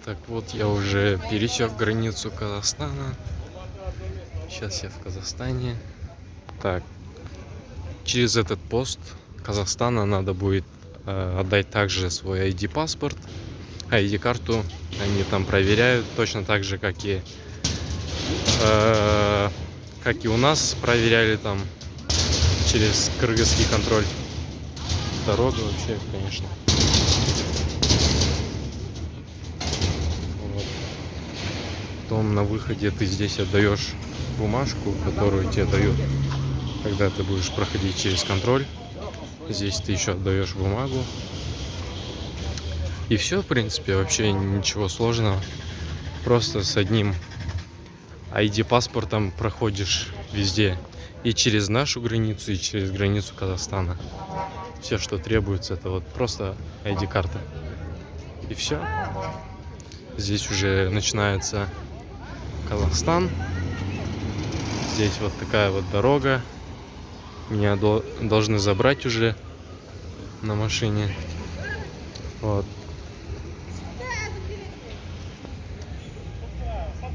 Так вот, я уже пересек границу Казахстана. Сейчас я в Казахстане. Так, через этот пост Казахстана надо будет отдать также свой ID-паспорт. ID-карту они там проверяют точно так же, как и у нас проверяли там через кыргызский контроль. Дорога вообще, конечно. Вот. Потом на выходе ты здесь отдаешь бумажку, которую тебе дают, когда ты будешь проходить через контроль. Здесь ты еще отдаешь бумагу. И все, в принципе, вообще ничего сложного. Просто с одним ID-паспортом проходишь везде. И через нашу границу, и через границу Казахстана. Все, что требуется, это вот просто ID-карта. И все. Здесь уже начинается Казахстан. Здесь вот такая вот дорога. Меня должны забрать уже на машине. Вот.